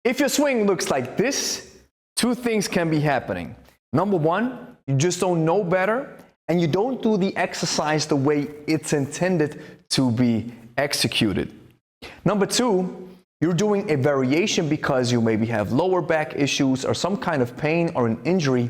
If your swing looks like this, two things can be happening. Number one, you just don't know better and you don't do the exercise the way it's intended to be executed. Number two, you're doing a variation because you maybe have lower back issues or some kind of pain or an injury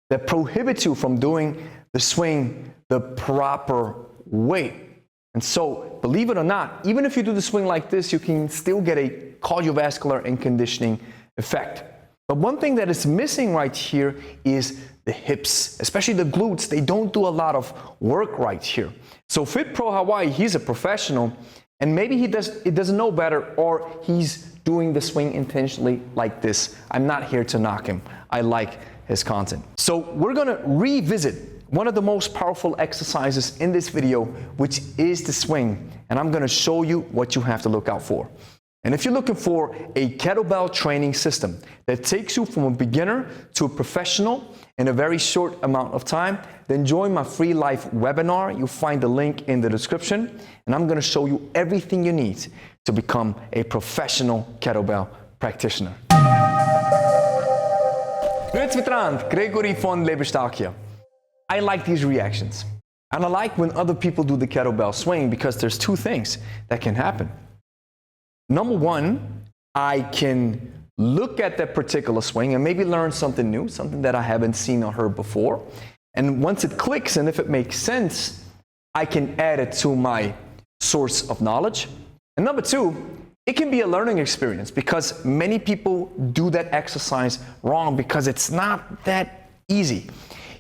that prohibits you from doing the swing the proper way. And so, believe it or not, even if you do the swing like this, you can still get a cardiovascular and conditioning effect. But one thing that is missing right here is the hips, especially the glutes. They don't do a lot of work right here. So Fit Pro Hawaii, he's a professional, and maybe he doesn't know better, or he's doing the swing intentionally like this. I'm not here to knock him. I like his content. So we're gonna revisit one of the most powerful exercises in this video, which is the swing. And I'm gonna show you what you have to look out for. And if you're looking for a kettlebell training system that takes you from a beginner to a professional in a very short amount of time, then join my free live webinar. You'll find the link in the description. And I'm gonna show you everything you need to become a professional kettlebell practitioner. Grüezi miteinander, Gregory von Lebe hier. I like these reactions. And I like when other people do the kettlebell swing because there's two things that can happen. Number one, I can look at that particular swing and maybe learn something new, something that I haven't seen or heard before. And once it clicks and if it makes sense, I can add it to my source of knowledge. And number two, it can be a learning experience because many people do that exercise wrong because it's not that easy.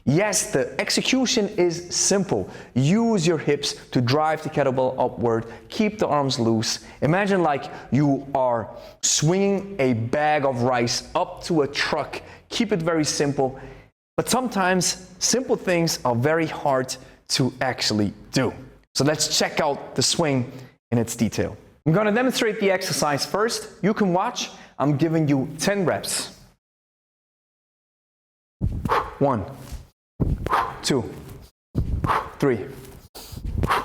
Yes, the execution is simple. Use your hips to drive the kettlebell upward. Keep the arms loose. Imagine like you are swinging a bag of rice up to a truck. Keep it very simple. But sometimes simple things are very hard to actually do. So let's check out the swing in its detail. I'm going to demonstrate the exercise first. You can watch. I'm giving you 10 reps. 1, 2, 3,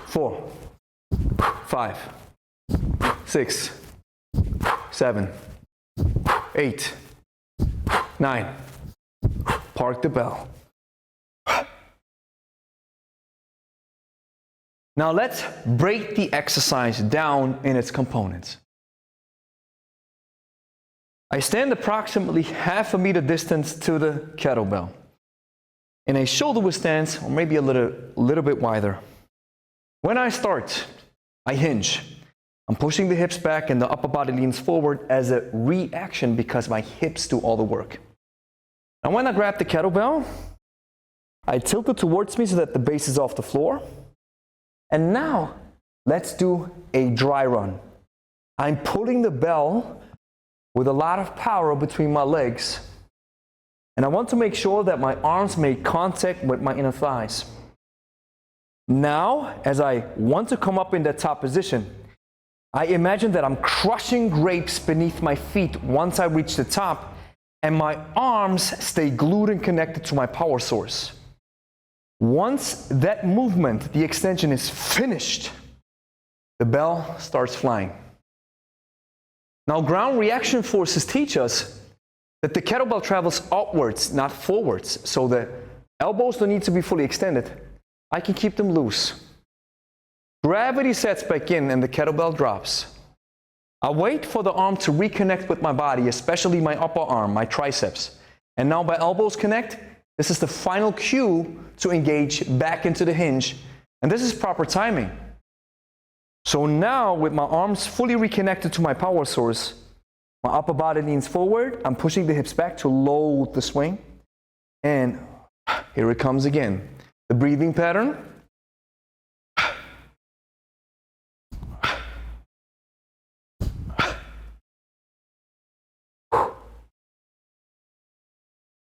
4, 5, 6, 7, 8, 9. Park the bell. Now let's break the exercise down in its components. I stand approximately half a meter distance to the kettlebell in a shoulder width stance, or maybe a little bit wider. When I start, I hinge. I'm pushing the hips back and the upper body leans forward as a reaction because my hips do all the work. And when I grab the kettlebell, I tilt it towards me so that the base is off the floor. And now, let's do a dry run. I'm pulling the bell with a lot of power between my legs. And I want to make sure that my arms make contact with my inner thighs. Now, as I want to come up in that top position, I imagine that I'm crushing grapes beneath my feet once I reach the top, and my arms stay glued and connected to my power source. Once that movement, the extension, is finished, the bell starts flying. Now, ground reaction forces teach us that the kettlebell travels upwards, not forwards. So the elbows don't need to be fully extended. I can keep them loose. Gravity sets back in and the kettlebell drops. I wait for the arm to reconnect with my body, especially my upper arm, my triceps. And now my elbows connect. This is the final cue to engage back into the hinge. And this is proper timing. So now, with my arms fully reconnected to my power source, my upper body leans forward. I'm pushing the hips back to load the swing. And here it comes again. The breathing pattern.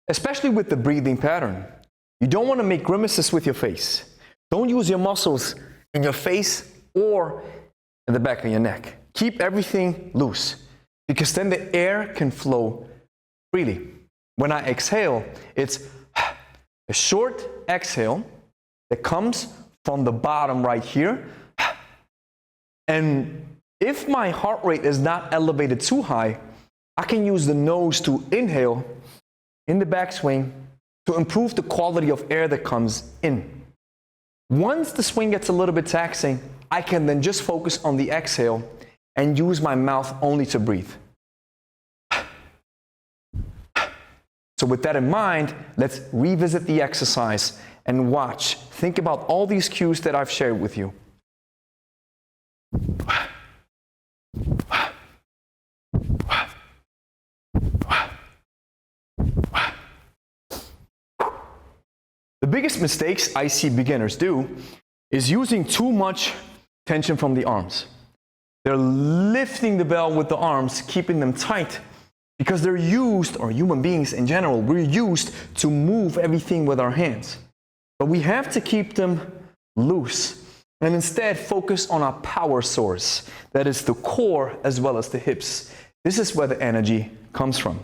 Especially with the breathing pattern, you don't want to make grimaces with your face. Don't use your muscles in your face or in the back of your neck. Keep everything loose because then the air can flow freely. When I exhale, it's a short exhale that comes from the bottom right here. And if my heart rate is not elevated too high, I can use the nose to inhale in the backswing to improve the quality of air that comes in. Once the swing gets a little bit taxing, I can then just focus on the exhale and use my mouth only to breathe. So with that in mind, let's revisit the exercise and watch. Think about all these cues that I've shared with you. The biggest mistakes I see beginners do is using too much tension from the arms. They're lifting the bell with the arms, keeping them tight, because they're used, or human beings in general, we're used to move everything with our hands. But we have to keep them loose and instead focus on our power source. That is the core as well as the hips. This is where the energy comes from.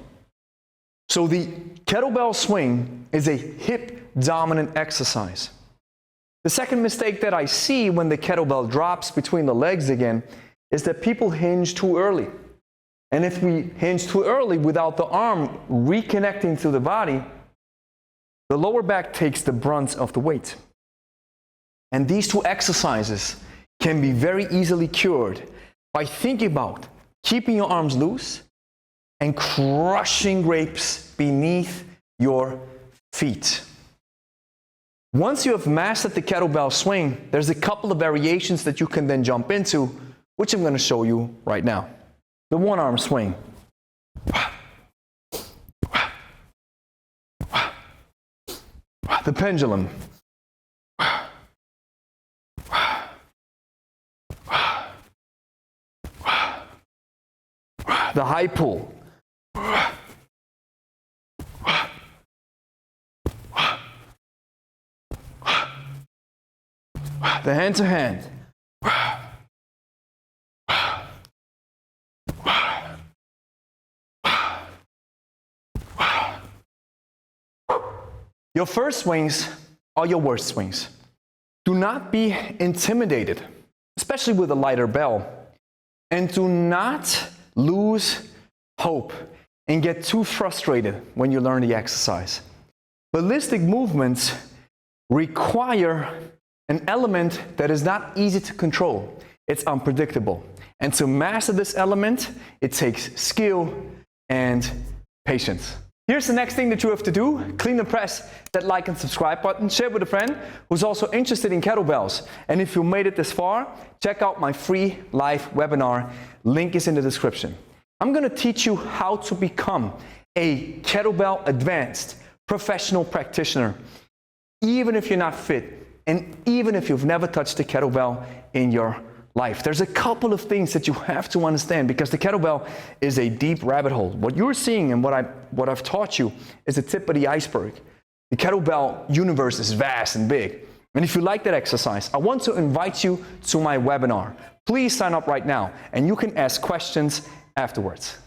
So the kettlebell swing is a hip-dominant exercise. The second mistake that I see when the kettlebell drops between the legs again is that people hinge too early. And if we hinge too early without the arm reconnecting to the body, the lower back takes the brunt of the weight. And these two exercises can be very easily cured by thinking about keeping your arms loose and crushing grapes beneath your feet. Once you have mastered the kettlebell swing, there's a couple of variations that you can then jump into, which I'm going to show you right now. The one-arm swing. The pendulum. The high pull. The hand-to-hand. Your first swings are your worst swings. Do not be intimidated, especially with a lighter bell. And do not lose hope and get too frustrated when you learn the exercise. Ballistic movements require an element that is not easy to control. It's unpredictable. And to master this element, it takes skill and patience. Here's the next thing that you have to do. Clean and press that like and subscribe button. Share with a friend who's also interested in kettlebells. And if you made it this far, check out my free live webinar. Link is in the description. I'm going to teach you how to become a kettlebell advanced professional practitioner, even if you're not fit and even if you've never touched a kettlebell in your life. There's a couple of things that you have to understand because the kettlebell is a deep rabbit hole. What you're seeing and what I've taught you is the tip of the iceberg. The kettlebell universe is vast and big. And if you like that exercise, I want to invite you to my webinar. Please sign up right now and you can ask questions afterwards.